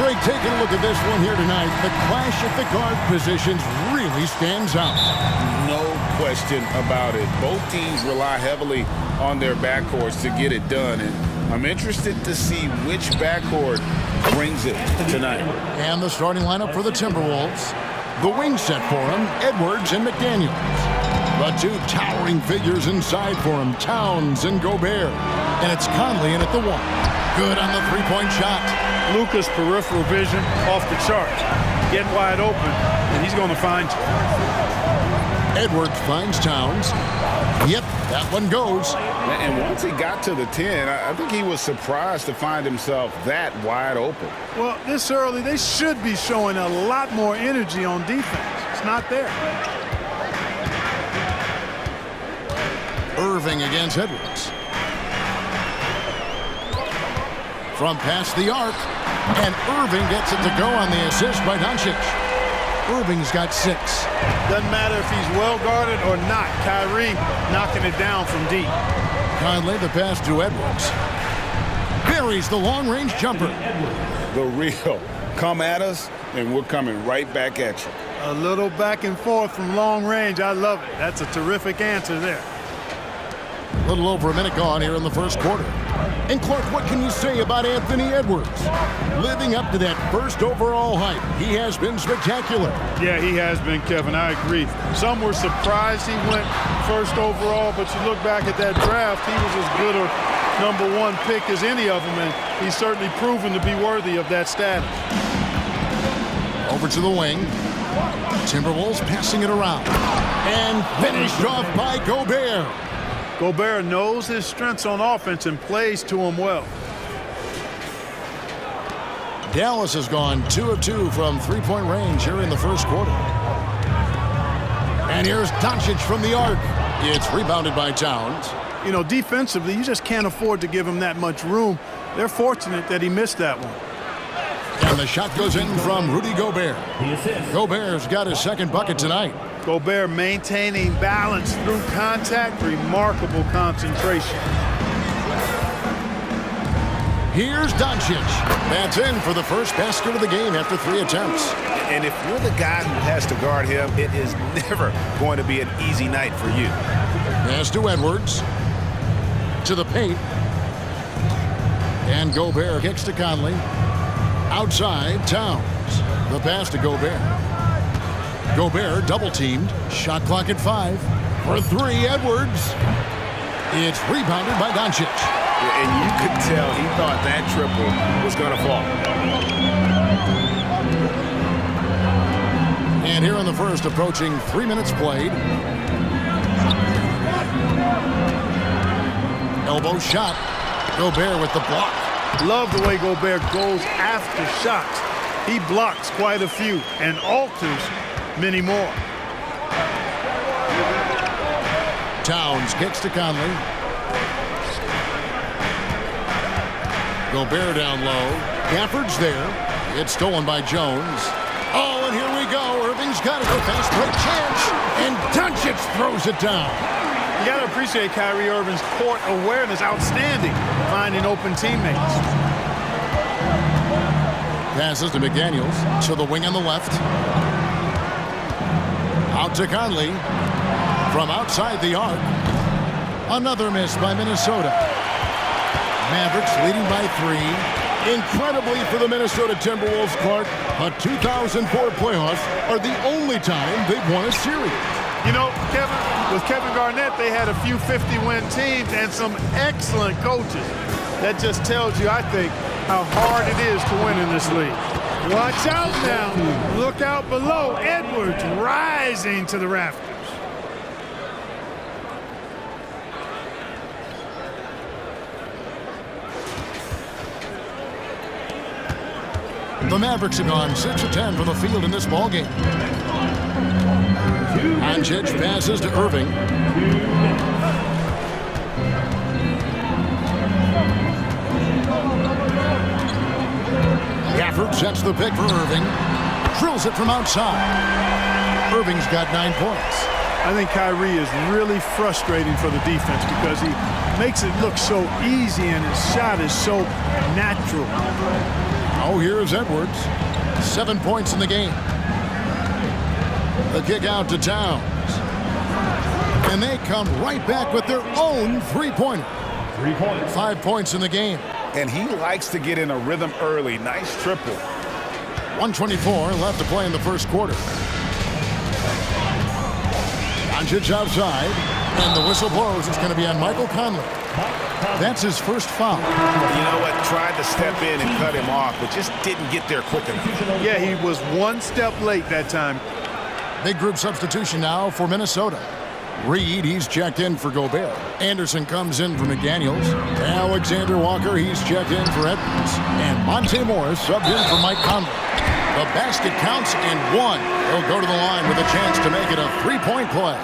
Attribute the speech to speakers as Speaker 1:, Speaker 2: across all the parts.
Speaker 1: Greg, taking a look at this one here tonight, the clash at the guard positions really stands out.
Speaker 2: No question about it. Both teams rely heavily on their backcourts to get it done, and I'm interested to see which backcourt brings it tonight.
Speaker 1: And the starting lineup for the Timberwolves. The wing set for him, Edwards and McDaniels. The two towering figures inside for him, Towns and Gobert. And it's Conley in at the one. Good on the three-point shot.
Speaker 3: Luka's peripheral vision off the charts. Getting wide open, and he's going to find you.
Speaker 1: Edwards finds Towns. Yep, that one goes.
Speaker 2: And once he got to the 10, I think he was surprised to find himself that wide open.
Speaker 3: Well, this early, they should be showing a lot more energy on defense. It's not there.
Speaker 1: Irving against Edwards. From past the arc, and Irving gets it to go on the assist by Doncic. Irving's got 6.
Speaker 3: Doesn't matter if he's well guarded or not. Kyrie knocking it down from deep.
Speaker 1: Conley the pass to Edwards. Buries the long-range jumper.
Speaker 2: The real. Come at us, and we're coming right back at you.
Speaker 3: A little back and forth from long range. I love it. That's a terrific answer there.
Speaker 1: A little over a minute gone here in the first quarter. And Clark, what can you say about Anthony Edwards? Living up to that first overall hype, he has been spectacular.
Speaker 3: Yeah, he has been, Kevin. I agree. Some were surprised he went first overall, but you look back at that draft, he was as good a #1 pick as any of them, and he's certainly proven to be worthy of that status.
Speaker 1: Over to the wing. Timberwolves passing it around. And finished off by Gobert.
Speaker 3: Gobert knows his strengths on offense and plays to him well.
Speaker 1: Dallas has gone 2 of 2 from three-point range here in the first quarter. And here's Doncic from the arc. It's rebounded by Towns.
Speaker 3: You know, defensively, you just can't afford to give him that much room. They're fortunate that he missed that one.
Speaker 1: And the shot goes in from Rudy Gobert. Gobert's got his second bucket tonight.
Speaker 3: Gobert maintaining balance through contact, remarkable concentration.
Speaker 1: Here's Doncic. That's in for the first basket of the game after 3 attempts.
Speaker 2: And if you're the guy who has to guard him, it is never going to be an easy night for you.
Speaker 1: Pass to Edwards. To the paint. And Gobert kicks to Conley. Outside, Towns. The pass to Gobert. Gobert double-teamed. Shot clock at 5. For 3, Edwards. It's rebounded by Doncic.
Speaker 2: And you could tell he thought that triple was going to fall.
Speaker 1: And here in the first, approaching 3 minutes played. Elbow shot. Gobert with the block.
Speaker 3: Love the way Gobert goes after shots. He blocks quite a few and alters many more.
Speaker 1: Towns kicks to Conley. Gobert down low. Gafford's there. It's stolen by Jones. Oh, and here we go. Irving's got it. A fast break chance. And Doncic throws it down.
Speaker 3: You got to appreciate Kyrie Irving's court awareness. Outstanding. Finding open teammates.
Speaker 1: Passes to McDaniels. To the wing on the left. Out to Conley. From outside the arc. Another miss by Minnesota. Mavericks leading by 3. Incredibly for the Minnesota Timberwolves, Clark, a 2004 playoffs are the only time they've won a series.
Speaker 3: You know, Kevin, with Kevin Garnett, they had a few 50-win teams and some excellent coaches. That just tells you, I think, how hard it is to win in this league. Watch out now. Look out below. Edwards rising to the rafters.
Speaker 1: The Mavericks have gone 6 of 10 from the field in this ballgame. Doncic passes to Irving. Gafford sets the pick for Irving. Drills it from outside. Irving's got 9 points.
Speaker 3: I think Kyrie is really frustrating for the defense because he makes it look so easy and his shot is so natural.
Speaker 1: Oh, here's Edwards. 7 points in the game. The kick out to Towns. And they come right back with their own three-pointer.
Speaker 4: 3 points.
Speaker 1: 5 points in the game.
Speaker 2: And he likes to get in a rhythm early. Nice triple.
Speaker 1: 1:24 left to play in the first quarter. Doncic outside, and the whistle blows. It's going to be on Michael Conley. That's his first foul.
Speaker 2: You know what? Tried to step in and cut him off, but just didn't get there quick enough.
Speaker 3: Yeah, he was one step late that time.
Speaker 1: Big group substitution now for Minnesota. Reed, he's checked in for Gobert. Anderson comes in for McDaniels. Alexander Walker, he's checked in for Edwards. And Monte Morris subbed in for Mike Conley. The basket counts and one. He'll go to the line with a chance to make it a three-point play.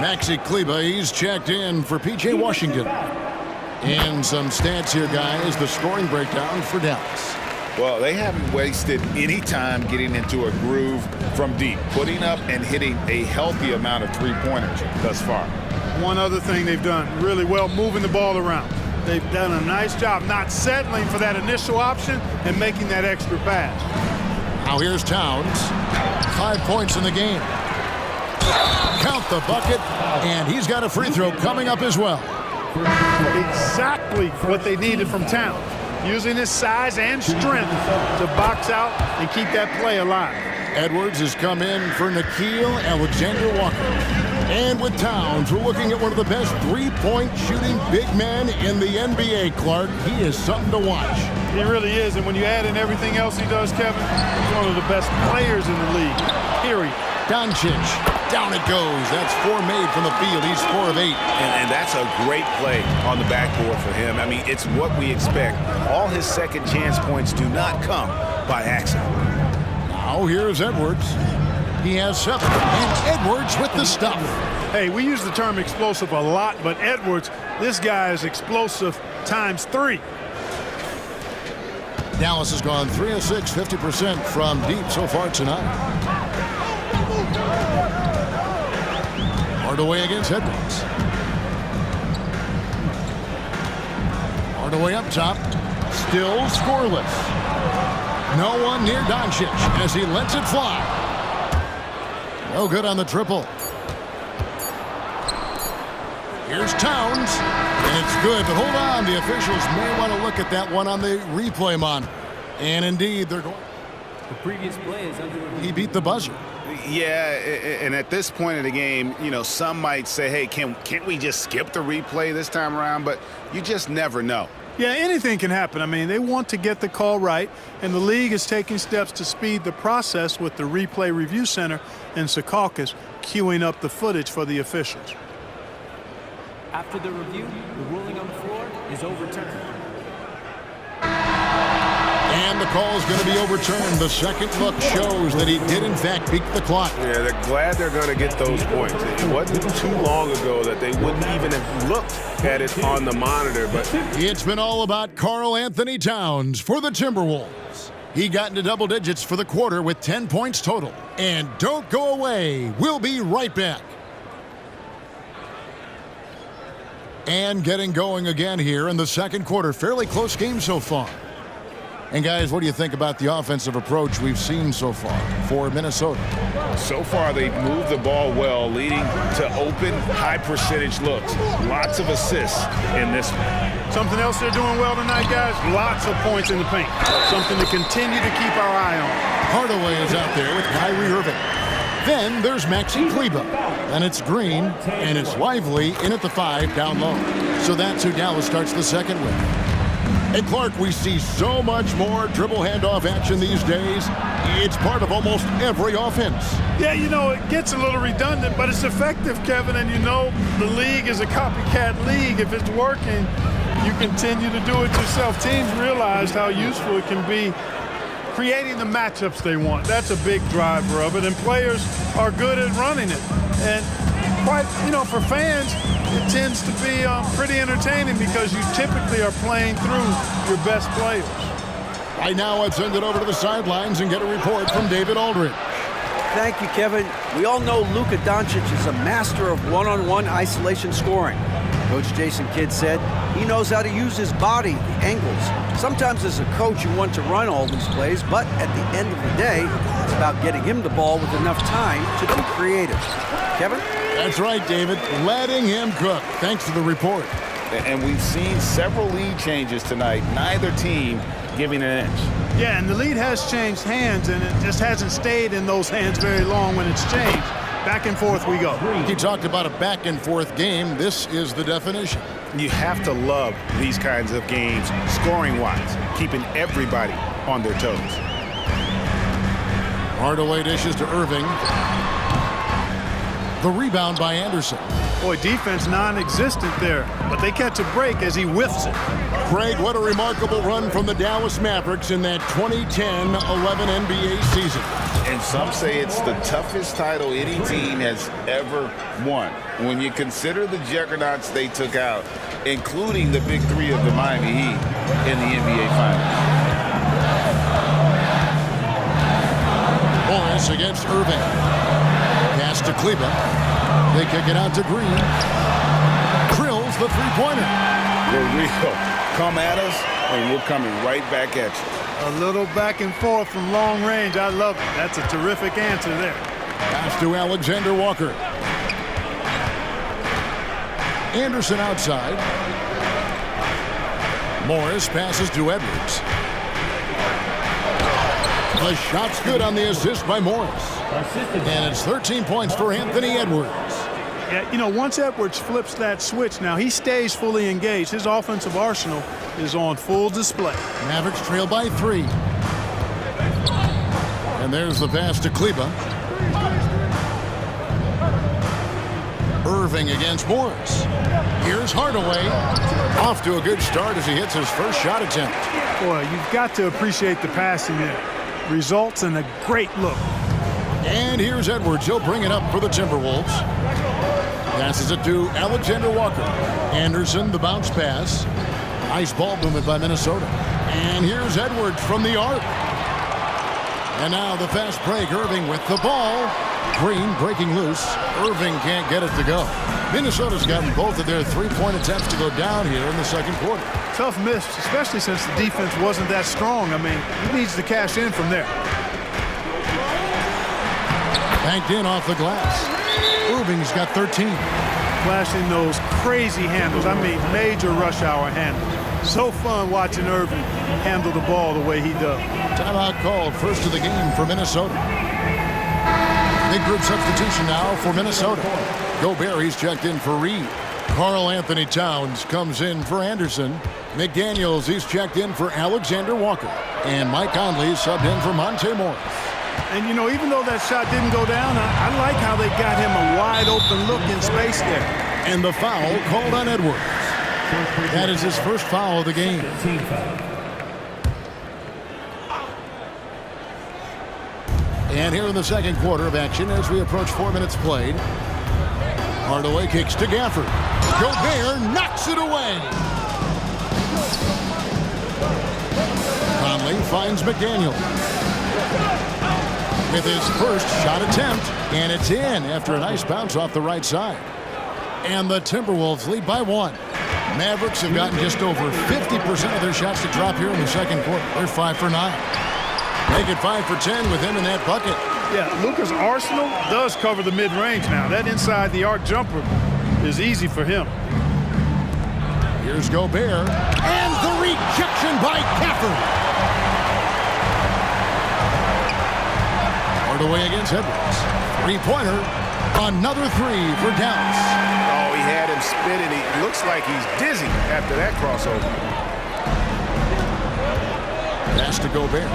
Speaker 1: Maxi Kleber, he's checked in for P.J. Washington. And some stats here, guys. The scoring breakdown for Dallas.
Speaker 2: Well, they haven't wasted any time getting into a groove from deep, putting up and hitting a healthy amount of three-pointers thus far.
Speaker 3: One other thing they've done really well, moving the ball around. They've done a nice job not settling for that initial option and making that extra pass.
Speaker 1: Now here's Towns. 5 points in the game. Count the bucket, and he's got a free throw coming up as well.
Speaker 3: Exactly what they needed from Towns. Using his size and strength to box out and keep that play alive.
Speaker 1: Edwards has come in for Nickeil Alexander-Walker. And with Towns, we're looking at one of the best three-point shooting big men in the NBA, Clark. He is something to watch.
Speaker 3: He really is, and when you add in everything else he does, Kevin, he's one of the best players in the league, period.
Speaker 1: Doncic, down it goes. That's 4 made from the field. He's 4 of 8.
Speaker 2: And that's a great play on the backboard for him. I mean, it's what we expect. All his second chance points do not come by accident.
Speaker 1: Now here's Edwards. He has 7. And Edwards with the stuff.
Speaker 3: Hey, we use the term explosive a lot, but Edwards, this guy is explosive times 3.
Speaker 1: Dallas has gone 3 of 6, 50% from deep so far tonight. Hardaway against Edwards. Hardaway up top. Still scoreless. No one near Doncic as he lets it fly. No good on the triple. Here's Towns. And it's good, but hold on. The officials may want to look at that one on the replay monitor. And indeed, they're going.
Speaker 4: The previous play is under review.
Speaker 1: He beat the buzzer.
Speaker 2: Yeah, and at this point in the game, you know, some might say, hey, can't we just skip the replay this time around? But you just never know.
Speaker 3: Yeah, anything can happen. I mean, they want to get the call right, and the league is taking steps to speed the process with the Replay Review Center in Secaucus queuing up the footage for the officials.
Speaker 4: After the review, the ruling on the floor is overturned.
Speaker 1: And the call is going to be overturned. The second look shows that he did, in fact, beat the clock.
Speaker 2: Yeah, they're glad they're going to get those points. It wasn't too long ago that they wouldn't even have looked at it on the monitor. But
Speaker 1: it's been all about Karl Anthony Towns for the Timberwolves. He got into double digits for the quarter with 10 points total. And don't go away. We'll be right back. And getting going again here in the second quarter. Fairly close game so far. And guys, what do you think about the offensive approach we've seen so far for Minnesota?
Speaker 2: so far they've moved the ball well, leading to open, high-percentage looks. Lots of assists in this one.
Speaker 3: Something else they're doing well tonight, guys, lots of points in the paint. Something to continue to keep our eye on.
Speaker 1: Hardaway is out there with Kyrie Irving. Then there's Maxi Kleber. And it's Green, and it's Lively in at the 5 down low. So that's who Dallas starts the second with. And Clark, we see so much more dribble handoff action these days. It's part of almost every offense.
Speaker 3: Yeah, you know, it gets a little redundant, but it's effective, Kevin. And you know the league is a copycat league. If it's working, you continue to do it yourself. Teams realize how useful it can be creating the matchups they want. That's a big driver of it, and players are good at running it. And quite, you know, for fans, it tends to be pretty entertaining because you typically are playing through your best players.
Speaker 1: Right now, let's send it over to the sidelines and get a report from David Aldridge.
Speaker 5: Thank you, Kevin. We all know Luka Doncic is a master of one-on-one isolation scoring. Coach Jason Kidd said he knows how to use his body, the angles, Sometimes as a coach, you want to run all these plays, but at the end of the day, it's about getting him the ball with enough time to be creative. Kevin?
Speaker 1: That's right, David. Letting him cook. Thanks to the report.
Speaker 2: And we've seen several lead changes tonight. Neither team giving an inch.
Speaker 3: Yeah, and the lead has changed hands, and it just hasn't stayed in those hands very long when it's changed. Back and forth we go.
Speaker 1: He talked about a back and forth game. This is the definition.
Speaker 2: You have to love these kinds of games, scoring-wise, keeping everybody on their toes.
Speaker 1: Hardaway dishes to Irving. The rebound by Anderson.
Speaker 3: Boy, defense non-existent there, but they catch a break as he whiffs it.
Speaker 1: Craig, what a remarkable run from the Dallas Mavericks in that 2010-11 NBA season.
Speaker 2: And some say it's the toughest title any team has ever won. When you consider the juggernauts they took out, including the big three of the Miami Heat in the NBA Finals.
Speaker 1: Morris against Irving. Pass to Kleber. They kick it out to Green. Drills the three-pointer.
Speaker 2: We're real. Come at us, and we're coming right back at you.
Speaker 3: A little back and forth from long range. I love it. That's a terrific answer there.
Speaker 1: Pass to Alexander Walker. Anderson outside. Morris passes to Edwards. The shot's good on the assist by Morris. And it's 13 points for Anthony Edwards.
Speaker 3: Yeah, you know, once Edwards flips that switch now, he stays fully engaged. His offensive arsenal is on full display.
Speaker 1: Mavericks trail by 3. And there's the pass to Kleber. Irving against Morris. Here's Hardaway. Off to a good start as he hits his first shot attempt.
Speaker 3: Boy, you've got to appreciate the passing there. Results in a great look.
Speaker 1: And here's Edwards. He'll bring it up for the Timberwolves. Passes it to Alexander Walker. Anderson, the bounce pass. Nice ball movement by Minnesota. And here's Edwards from the arc. And now the fast break. Irving with the ball. Green breaking loose. Irving can't get it to go. Minnesota's gotten both of their three-point attempts to go down here in the second quarter.
Speaker 3: Tough miss, especially since the defense wasn't that strong. I mean, he needs to cash in from there.
Speaker 1: Banked in off the glass. Irving's got 13.
Speaker 3: Flashing those crazy handles. I mean, major rush hour handles. So fun watching Irving handle the ball the way he does.
Speaker 1: Timeout called. First of the game for Minnesota. Big group substitution now for Minnesota. Gobert, he's checked in for Reed. Karl Anthony Towns comes in for Anderson. McDaniels, he's checked in for Alexander Walker. And Mike Conley subbed in for Monte Morris.
Speaker 3: And, you know, even though that shot didn't go down, I like how they got him a wide-open look in space there.
Speaker 1: And the foul called on Edwards. That is his first foul of the game. And here in the second quarter of action as we approach 4 minutes played. Hardaway kicks to Gafford. Gobert knocks it away. Conley finds McDaniel with his first shot attempt, and it's in after a nice bounce off the right side. And the Timberwolves lead by 1. Mavericks have gotten just over 50% of their shots to drop here in the second quarter. They're 5 for 9. Make it 5 for 10 with him in that bucket.
Speaker 3: Yeah, Luka's arsenal does cover the mid-range now. That inside the arc jumper is easy for him.
Speaker 1: Here's Gobert. And the rejection by Gafford. Hardaway against Edwards. Three-pointer. Another 3 for Dallas.
Speaker 2: Oh, he had him spinning. He looks like he's dizzy after that crossover.
Speaker 1: Pass to Gobert.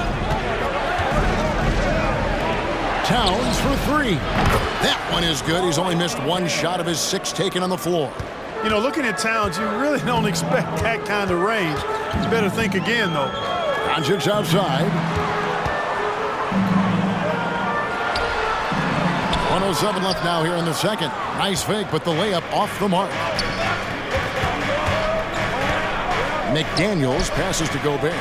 Speaker 1: Towns for 3. That one is good. He's only missed 1 shot of his 6 taken on the floor.
Speaker 3: You know, looking at Towns, you really don't expect that kind of range. You better think again, though.
Speaker 1: Doncic outside. 1:07 left now here in the second. Nice fake, but the layup off the mark. McDaniels passes to Gobert.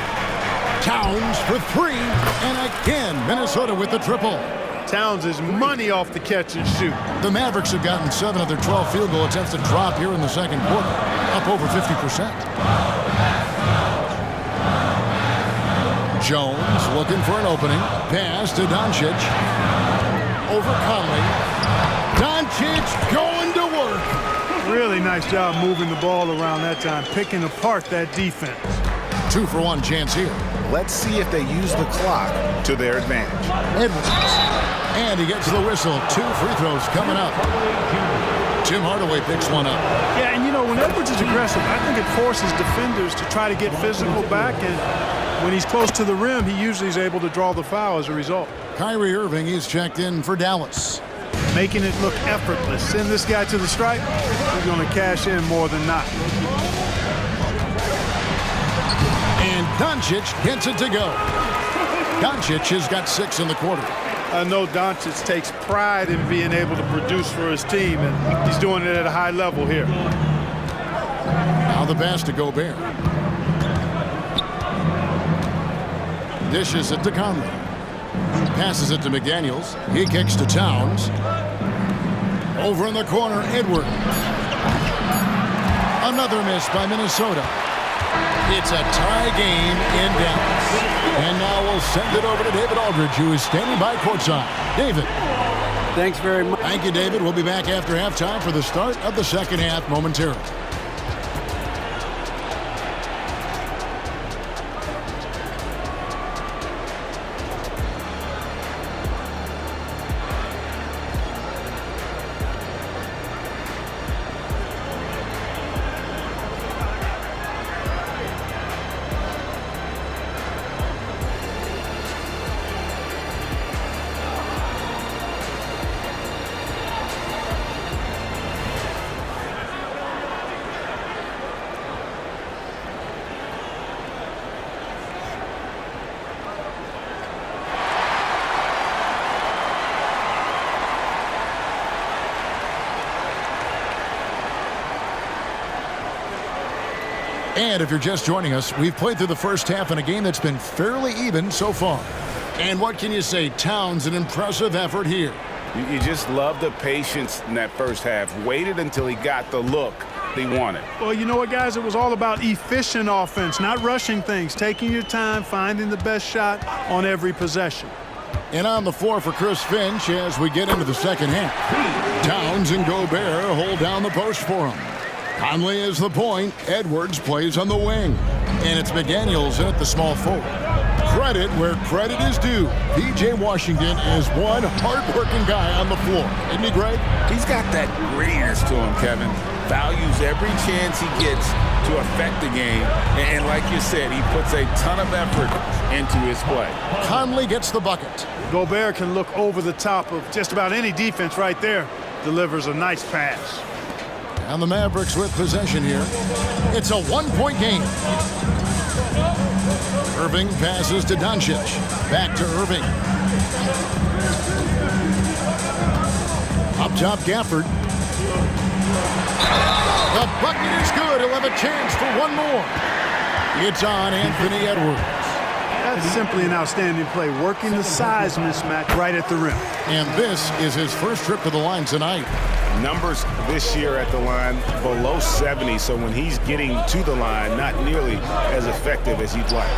Speaker 1: Towns for 3. And again, Minnesota with the triple.
Speaker 3: Towns is money off the catch and shoot.
Speaker 1: The Mavericks have gotten 7 of their 12 field goal attempts to drop here in the second quarter, up over 50%. Jones looking for an opening. Pass to Doncic. Over Conley. Doncic going to work.
Speaker 3: Really nice job moving the ball around that time, picking apart that defense.
Speaker 1: 2-for-1 chance here.
Speaker 2: Let's see if they use the clock to their advantage.
Speaker 1: Edwards. And he gets the whistle. 2 free throws coming up. Tim Hardaway picks one up.
Speaker 3: Yeah, and you know, when Edwards is aggressive, I think it forces defenders to try to get physical back, and when he's close to the rim, he usually is able to draw the foul as a result.
Speaker 1: Kyrie Irving is checked in for Dallas.
Speaker 3: Making it look effortless. Send this guy to the stripe, he's going to cash in more than not.
Speaker 1: And Doncic gets it to go. Doncic has got 6 in the quarter.
Speaker 3: I know Doncic takes pride in being able to produce for his team, and he's doing it at a high level here.
Speaker 1: Now the pass to Gobert. Dishes it to Conley. Passes it to McDaniels. He kicks to Towns. Over in the corner, Edwards. Another miss by Minnesota. It's a tie game in Dallas. And now we'll send it over to David Aldridge, who is standing by courtside. David.
Speaker 5: Thanks very much.
Speaker 1: Thank you, David. We'll be back after halftime for the start of the second half momentarily. And if you're just joining us, we've played through the first half in a game that's been fairly even so far. And what can you say? Towns, an impressive effort here.
Speaker 2: You just love the patience in that first half. Waited until he got the look he wanted.
Speaker 3: Well, you know what, guys? It was all about efficient offense, not rushing things, taking your time, finding the best shot on every possession.
Speaker 1: And on the floor for Chris Finch as we get into the second half. Towns and Gobert hold down the post for him. Conley is the point. Edwards plays on the wing. And it's McDaniels in at the small forward. Credit where credit is due. P.J. Washington is one hard-working guy on the floor. Isn't he great?
Speaker 2: He's got that grittiness to him, Kevin. Values every chance he gets to affect the game. And like you said, he puts a ton of effort into his play.
Speaker 1: Conley gets the bucket.
Speaker 3: Gobert can look over the top of just about any defense right there. Delivers a nice pass.
Speaker 1: And the Mavericks with possession here. It's a one-point game. Irving passes to Doncic. Back to Irving. Up top, Gafford. The bucket is good. He'll have a chance for one more. It's on Anthony Edwards.
Speaker 3: That's simply an outstanding play, working the size mismatch right at the rim.
Speaker 1: And this is his first trip to the line tonight.
Speaker 2: Numbers this year at the line below 70, so when he's getting to the line, not nearly as effective as you'd like.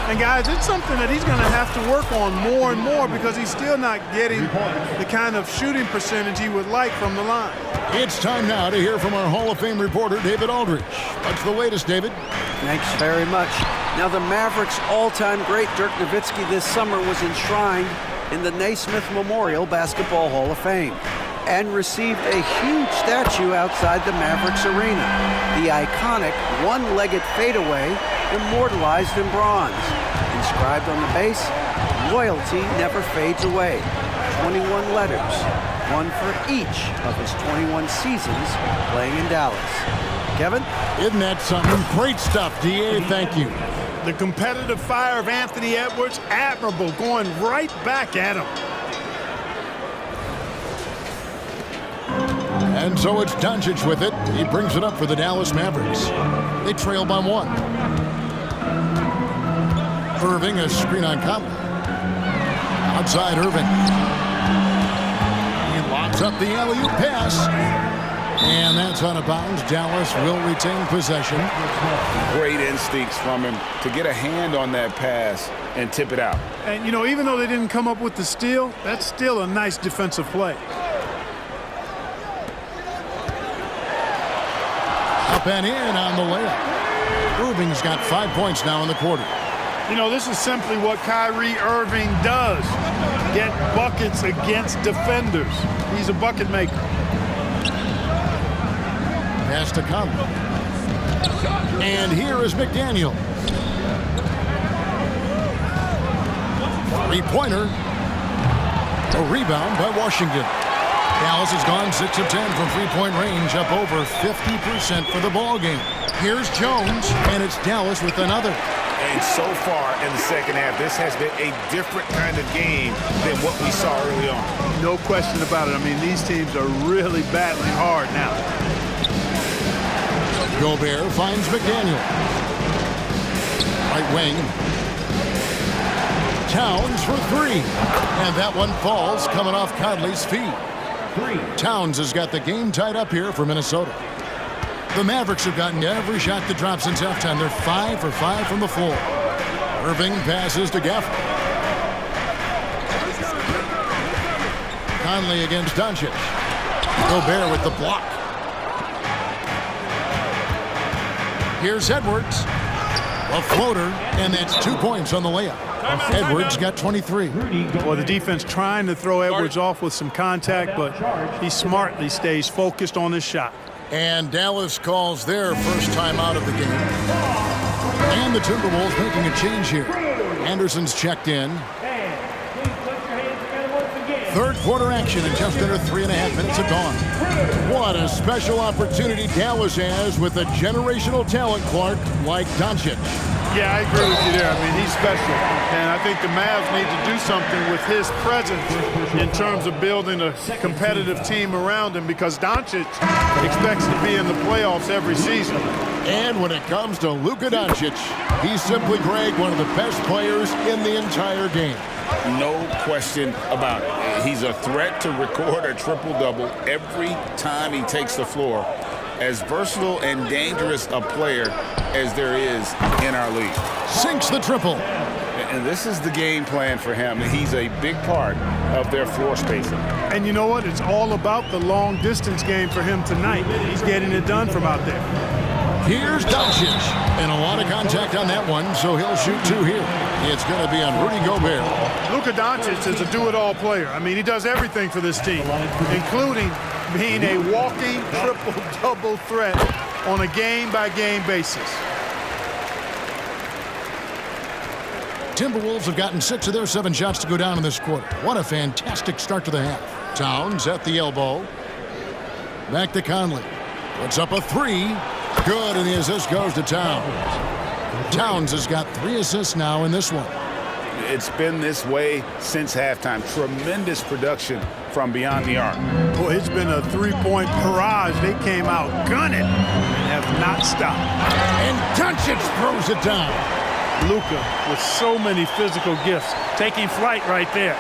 Speaker 3: And guys, it's something that he's going to have to work on more and more because he's still not getting the kind of shooting percentage he would like from the line.
Speaker 1: It's time now to hear from our Hall of Fame reporter, David Aldridge. What's the latest, David?
Speaker 5: Thanks very much. Now, the Mavericks' all-time great Dirk Nowitzki this summer was enshrined in the Naismith Memorial Basketball Hall of Fame and received a huge statue outside the Mavericks arena. The iconic one-legged fadeaway immortalized in bronze. Inscribed on the base, loyalty never fades away. 21 letters, one for each of his 21 seasons playing in Dallas. Kevin?
Speaker 1: Isn't that something? Great stuff, D.A. Thank you.
Speaker 3: The competitive fire of Anthony Edwards, admirable, going right back at him.
Speaker 1: And so it's Doncic with it. He brings it up for the Dallas Mavericks. They trail by one. Irving, a screen on Conley. Outside Irving. He locks up the alley-oop pass. And that's out of bounds. Dallas will retain possession.
Speaker 2: Great instincts from him to get a hand on that pass and tip it out.
Speaker 3: And, you know, even though they didn't come up with the steal, that's still a nice defensive play.
Speaker 1: Up and in on the layup. Irving's got 5 points now in the quarter.
Speaker 3: You know, this is simply what Kyrie Irving does. Get buckets against defenders. He's a bucket maker.
Speaker 1: Pass to come. And here is McDaniel. Three-pointer. A rebound by Washington. Dallas has gone 6 of 10 from three-point range, up over 50% for the ball game. Here's Jones, and it's Dallas with another.
Speaker 2: And so far in the second half, this has been a different kind of game than what we saw early on.
Speaker 3: No question about it. I mean, these teams are really battling hard now.
Speaker 1: Gobert finds McDaniel. Right wing. Towns for three. And that one falls, coming off Conley's feet. Towns has got the game tied up here for Minnesota. The Mavericks have gotten every shot to drop since halftime. They're 5 for 5 from the floor. Irving passes to Gafford. Conley against Doncic. Gobert with the block. Here's Edwards. A floater, and that's 2 points on the layup. Edwards got 23.
Speaker 3: Well, the defense trying to throw Edwards off with some contact, but he smartly stays focused on his shot.
Speaker 1: And Dallas calls their first time out of the game. And the Timberwolves making a change here. Anderson's checked in. Third quarter action in just under 3.5 minutes have gone. What a special opportunity Dallas has with a generational talent, Clark, like Doncic.
Speaker 3: Yeah, I agree with you there. I mean, he's special. And I think the Mavs need to do something with his presence in terms of building a competitive team around him, because Doncic expects to be in the playoffs every season.
Speaker 1: And when it comes to Luka Doncic, he's simply, Greg, one of the best players in the entire game.
Speaker 2: No question about it. He's a threat to record a triple-double every time he takes the floor. As versatile and dangerous a player as there is in our league.
Speaker 1: Sinks the triple.
Speaker 2: And this is the game plan for him. He's a big part of their floor spacing.
Speaker 3: And you know what? It's all about the long-distance game for him tonight. He's getting it done from out there.
Speaker 1: Here's Doncic. And a lot of contact on that one, so he'll shoot two here. It's going to be on Rudy Gobert.
Speaker 3: Luka Doncic is a do-it-all player. I mean, he does everything for this team, including being a walking triple-double threat on a game-by-game basis.
Speaker 1: Timberwolves have gotten 6 of their 7 shots to go down in this quarter. What a fantastic start to the half. Towns at the elbow. Back to Conley. Puts up a 3. Good, and the assist goes to Towns. Towns has got 3 assists now in this one.
Speaker 2: It's been this way since halftime. Tremendous production from beyond the arc.
Speaker 3: Boy, it's been a three-point barrage. They came out gunning and have not stopped.
Speaker 1: And Doncic throws it down.
Speaker 3: Luka with so many physical gifts, taking flight right there.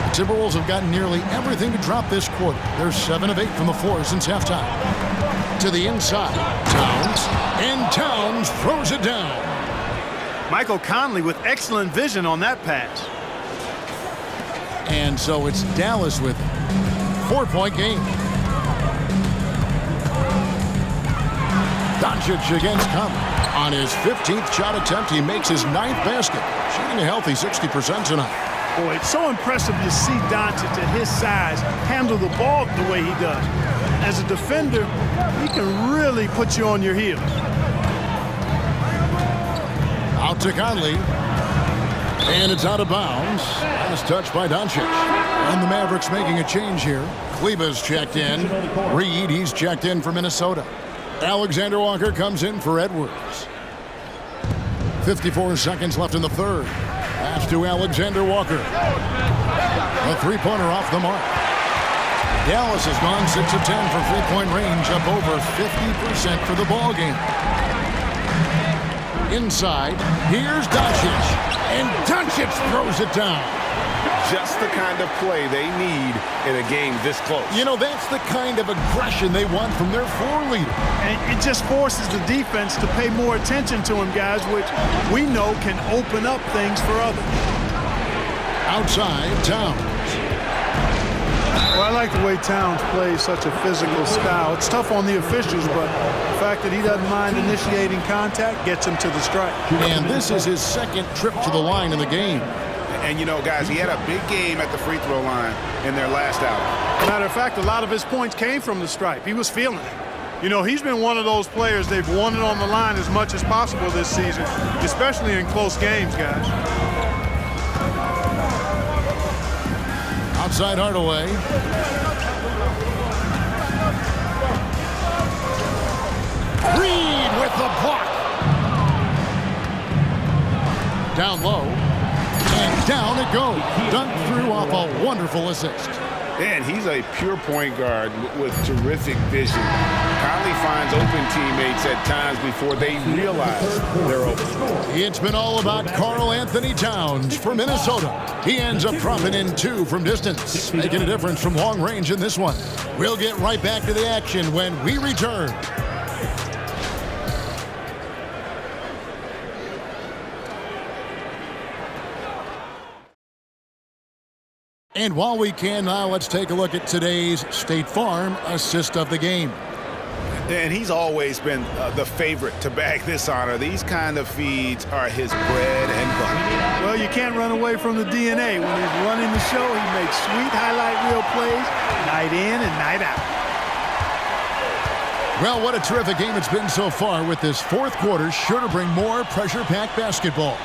Speaker 1: The Timberwolves have gotten nearly everything to drop this quarter. They're 7 of 8 from the floor since halftime. To the inside, Towns, and Towns throws it down.
Speaker 3: Michael Conley with excellent vision on that pass.
Speaker 1: And so it's Dallas with it. 4-point game. Doncic against Conley. On his 15th shot attempt, he makes his 9th basket, shooting a healthy 60% tonight.
Speaker 3: Boy, it's so impressive to see Doncic at his size handle the ball the way he does. As a defender, he can really put you on your heels.
Speaker 1: Out to Conley. And it's out of bounds. Last touch by Doncic. And the Mavericks making a change here. Kleba's checked in. Reed, he's checked in for Minnesota. Alexander Walker comes in for Edwards. 54 seconds left in the third. Pass to Alexander Walker. A three-pointer off the mark. Dallas has gone 6 of 10 from three-point range, up over 50% for the ball game. Inside, here's Doncic. And Doncic throws it down.
Speaker 2: just the kind of play they need in a game this close.
Speaker 1: You know, that's the kind of aggression they want from their floor leader.
Speaker 3: And it just forces the defense to pay more attention to him, guys, which we know can open up things for others.
Speaker 1: Outside, Towns.
Speaker 3: Well, I like the way Towns plays such a physical style. It's tough on the officials, but the fact that he doesn't mind initiating contact gets him to the strike.
Speaker 1: And this is his second trip to the line in the game.
Speaker 2: And, you know, guys, he had a big game at the free throw line in their last outing.
Speaker 3: Matter of fact, a lot of his points came from the stripe. He was feeling it. You know, he's been one of those players they've wanted on the line as much as possible this season, especially in close games, guys.
Speaker 1: Outside Hardaway. Reed with the block. Down low. And down it goes. Dunked through off a wonderful assist.
Speaker 2: And he's a pure point guard with terrific vision. Conley finds open teammates at times before they realize they're open.
Speaker 1: It's been all about Karl Anthony Towns for Minnesota. He ends up dropping in 2 from distance, making a difference from long range in this one. We'll get right back to the action when we return. And while we can now, let's take a look at today's State Farm assist of the game.
Speaker 2: And he's always been the favorite to bag this honor. These kind of feeds are his bread and butter.
Speaker 3: Well, you can't run away from the DNA. When he's running the show, he makes sweet highlight reel plays night in and night out.
Speaker 1: Well, what a terrific game it's been so far, with this fourth quarter sure to bring more pressure-packed basketball.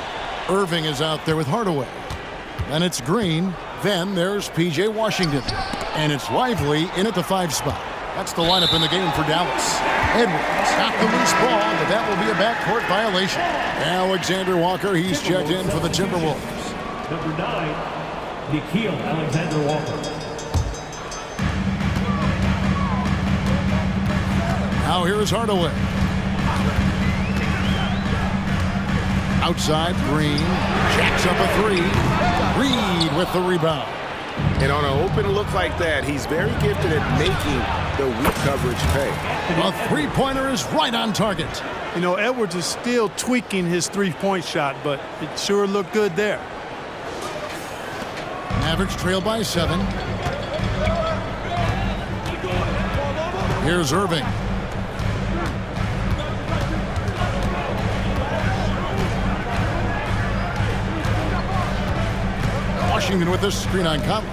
Speaker 1: Irving is out there with Hardaway. Then it's Green. Then there's P.J. Washington. And it's Lively in at the 5 spot. That's the lineup in the game for Dallas. Edwards got the loose ball, but that will be a backcourt violation. Alexander Walker, he's checked in for the Timberwolves.
Speaker 6: Number 9, Nickeil Alexander-Walker.
Speaker 1: Now here is Hardaway. Outside, Green jacks up a 3. Reed with the rebound.
Speaker 2: And on an open look like that, he's very gifted at making the weak coverage pay.
Speaker 1: A three-pointer is right on target.
Speaker 3: You know, Edwards is still tweaking his three-point shot, but it sure looked good there.
Speaker 1: Mavericks trail by 7. Here's Irving. Washington with the screen on Conley.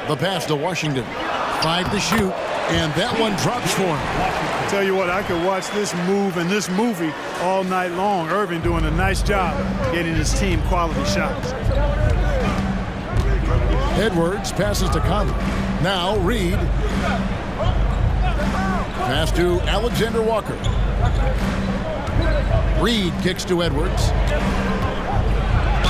Speaker 1: The pass to Washington. 5 to shoot, and that one drops for him.
Speaker 3: I tell you what, I could watch this move and this movie all night long. Irving doing a nice job getting his team quality shots.
Speaker 1: Edwards passes to Conley. Now Reed. Pass to Alexander Walker. Reed kicks to Edwards.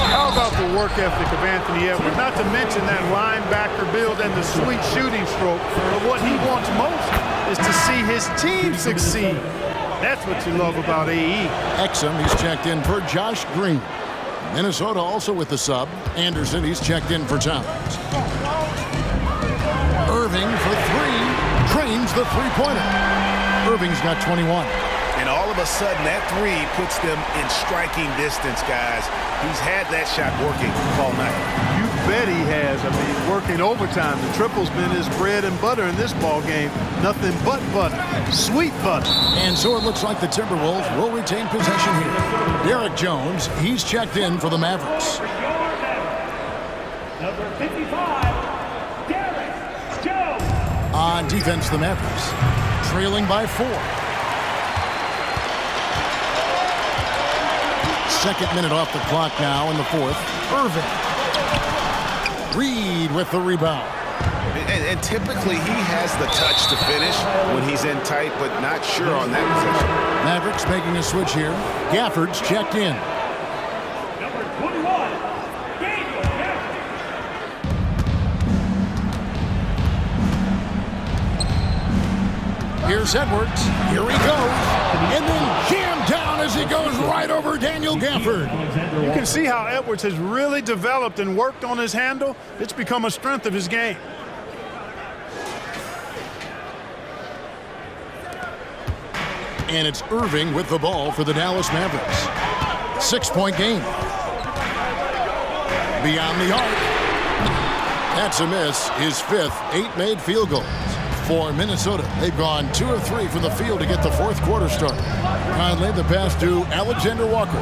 Speaker 3: How about the work ethic of Anthony Edwards? Not to mention that linebacker build and the sweet shooting stroke. But what he wants most is to see his team succeed. That's what you love about AE.
Speaker 1: Exum, he's checked in for Josh Green. Minnesota also with the sub. Anderson, he's checked in for Towns. Irving for 3. Cranes the three-pointer. Irving's got 21.
Speaker 2: And all of a sudden, that 3 puts them in striking distance, guys. He's had that shot working all night.
Speaker 3: You bet he has. I mean, working overtime. The triple's been his bread and butter in this ball game. Nothing but butter. Sweet butter.
Speaker 1: And so it looks like the Timberwolves will retain possession here. Derek Jones, he's checked in for the Mavericks.
Speaker 6: Number 55, Derek Jones.
Speaker 1: On defense, the Mavericks trailing by 4. Second minute off the clock now in the 4th. Irving. Reed with the rebound.
Speaker 2: And typically he has the touch to finish when he's in tight, but not sure on that position.
Speaker 1: Mavericks making a switch here. Gafford's checked in.
Speaker 6: Number 21, Daniel Gafford.
Speaker 1: Here's Edwards. Here he goes. And then jammed down down as he goes right over Daniel Gafford.
Speaker 3: You can see how Edwards has really developed and worked on his handle. It's become a strength of his game.
Speaker 1: And it's Irving with the ball for the Dallas Mavericks. 6-point game. Beyond the arc. That's a miss. His fifth, 8 made field goals. For Minnesota, they've gone 2 of 3 from the field to get the fourth quarter started. Conley, the pass to Alexander Walker.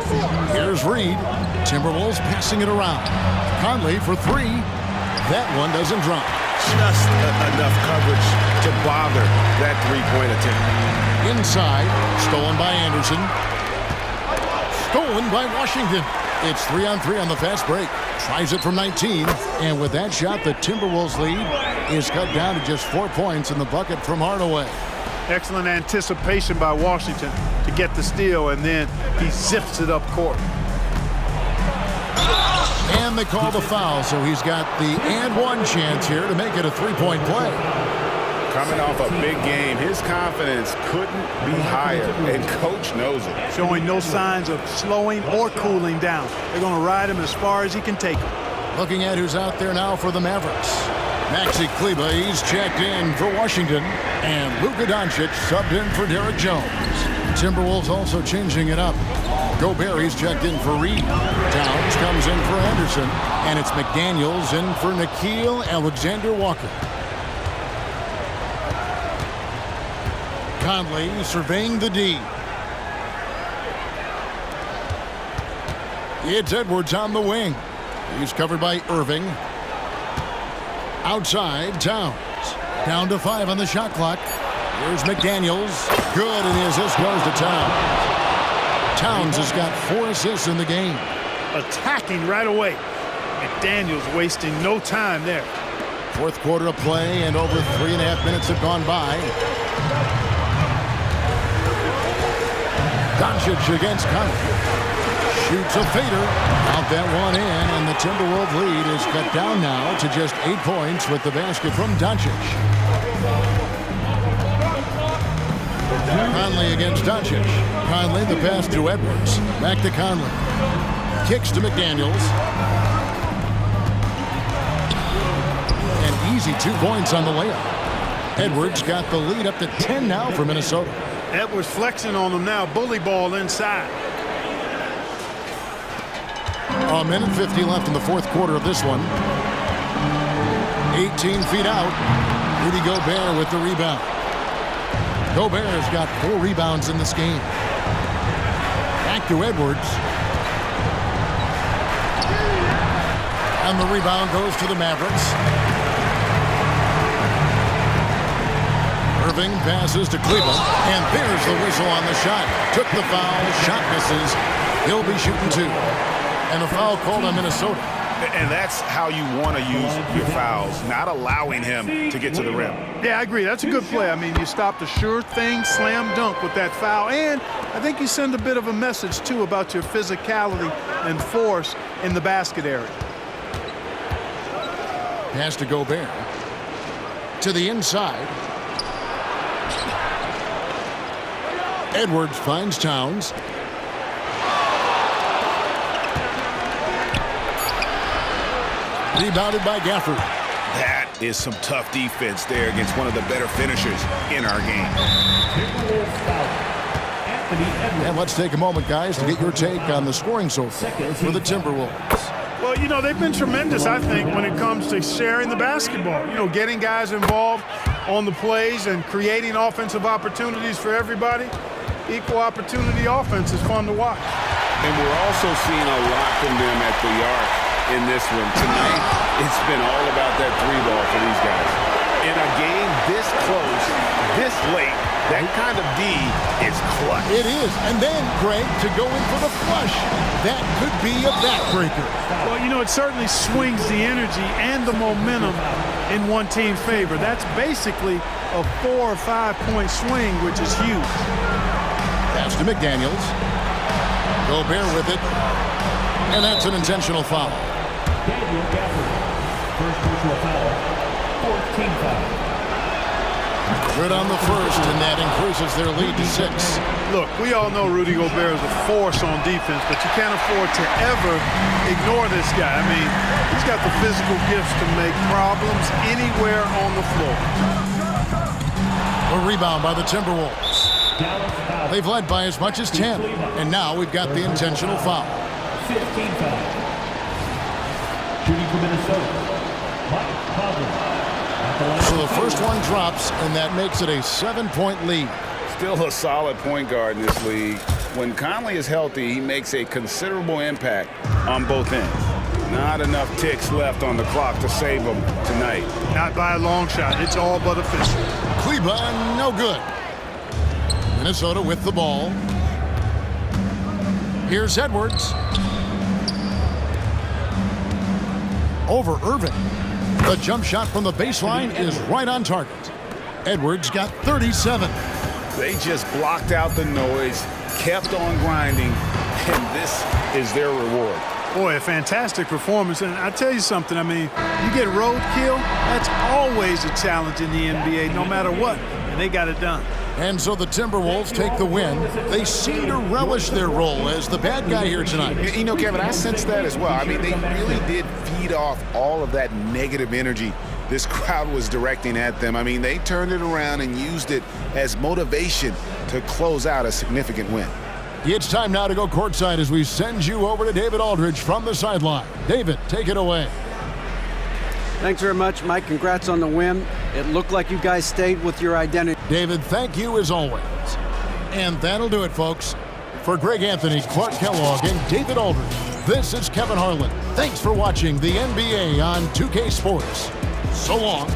Speaker 1: Here's Reed. Timberwolves passing it around. Conley for 3. That one doesn't drop.
Speaker 2: Just enough coverage to bother that three-point attempt.
Speaker 1: Inside, stolen by Anderson. Stolen by Washington. It's 3-on-3 on the fast break. Tries it from 19. And with that shot, the Timberwolves lead is cut down to just 4 points in the bucket from Hardaway.
Speaker 3: Excellent anticipation by Washington to get the steal, and then he zips it up court.
Speaker 1: And they call the foul, so he's got the and one chance here to make it a 3-point play.
Speaker 2: Coming off a big game, his confidence couldn't be higher, and coach knows it.
Speaker 3: Showing no signs of slowing or cooling down. They're going to ride him as far as he can take him.
Speaker 1: Looking at who's out there now for the Mavericks. Maxi Kleber, he's checked in for Washington, and Luka Doncic subbed in for Derek Jones. Timberwolves also changing it up. Gobert, he's checked in for Reed. Towns comes in for Anderson, and it's McDaniels in for Nickeil Alexander-Walker. Conley surveying the D. It's Edwards on the wing. He's covered by Irving. Outside, Towns. Down to 5 on the shot clock. Here's McDaniels. Good, and the assist goes to Towns. Towns has got 4 assists in the game.
Speaker 3: Attacking right away. McDaniels wasting no time there.
Speaker 1: Fourth quarter of play, and over 3.5 minutes have gone by. Doncic against Conley. Shoots a fader. Out that one in, and the Timberwolves lead is cut down now to just 8 points with the basket from Doncic. Conley against Doncic. Conley, the pass to Edwards. Back to Conley. Kicks to McDaniels. An easy 2 points on the layup. Edwards got the lead up to 10 now for Minnesota.
Speaker 3: Edwards flexing on him now. Bully ball inside.
Speaker 1: A minute 50 left in the fourth quarter of this one. 18 feet out. Rudy Gobert with the rebound. Gobert has got 4 rebounds in this game. Back to Edwards. And the rebound goes to the Mavericks. Irving passes to Cleveland. And there's the whistle on the shot. Took the foul. Shot misses. He'll be shooting 2. And a foul called on Minnesota.
Speaker 2: And that's how you want to use your fouls, not allowing him to get to the rim.
Speaker 3: Yeah, I agree. That's a good play. I mean, you stopped a sure thing slam dunk with that foul. And I think you send a bit of a message, too, about your physicality and force in the basket area.
Speaker 1: Pass to Gobert. To the inside. Edwards finds Towns. Rebounded by Gafford.
Speaker 2: That is some tough defense there against one of the better finishers in our game.
Speaker 1: And let's take a moment, guys, to get your take on the scoring so far for the Timberwolves.
Speaker 3: Well, you know, they've been tremendous, I think, when it comes to sharing the basketball. You know, getting guys involved on the plays and creating offensive opportunities for everybody. Equal opportunity offense is fun to watch.
Speaker 2: And we're also seeing a lot from them at the arc in this one. Tonight, it's been all about that 3-ball for these guys. In a game this close, this late, that kind of D is clutch.
Speaker 1: It is. And then, Greg, to go in for the flush, that could be a backbreaker.
Speaker 3: Well, you know, it certainly swings the energy and the momentum in one team's favor. That's basically a 4 or 5 point swing, which is huge.
Speaker 1: Pass to McDaniels. Gobert with it. And that's an intentional foul.
Speaker 6: Daniel Gafford, first personal foul, 14th foul.
Speaker 1: Good on the first, and that increases their lead to 6.
Speaker 3: Look, we all know Rudy Gobert is a force on defense, but you can't afford to ever ignore this guy. I mean, he's got the physical gifts to make problems anywhere on the floor.
Speaker 1: A rebound by the Timberwolves. They've led by as much as 10, and now we've got the intentional foul.
Speaker 6: 15 foul. Shooting for Minnesota, Mike Conley.
Speaker 1: So the first one drops, and that makes it a 7-point lead.
Speaker 2: Still a solid point guard in this league. When Conley is healthy, he makes a considerable impact on both ends. Not enough ticks left on the clock to save him tonight.
Speaker 3: Not by a long shot. It's all but official.
Speaker 1: Kleber, no good. Minnesota with the ball. Here's Edwards. Over Irving. The jump shot from the baseline is right on target. Edwards got 37.
Speaker 2: They just blocked out the noise, kept on grinding, and this is their reward.
Speaker 3: Boy, a fantastic performance. And I tell you something, I mean, you get roadkill, that's always a challenge in the NBA, no matter what. And they got it done.
Speaker 1: And so the Timberwolves take the win. They seem to relish their role as the bad guy here tonight.
Speaker 2: You know, Kevin, I sense that as well. I mean, they really did feed off all of that negative energy this crowd was directing at them. I mean, they turned it around and used it as motivation to close out a significant win.
Speaker 1: It's time now to go courtside as we send you over to David Aldridge from the sideline. David, take it away.
Speaker 5: Thanks very much, Mike. Congrats on the win. It looked like you guys stayed with your identity.
Speaker 1: David, thank you as always. And that'll do it, folks. For Greg Anthony, Clark Kellogg, and David Aldridge, this is Kevin Harlan. Thanks for watching the NBA on 2K Sports. So long.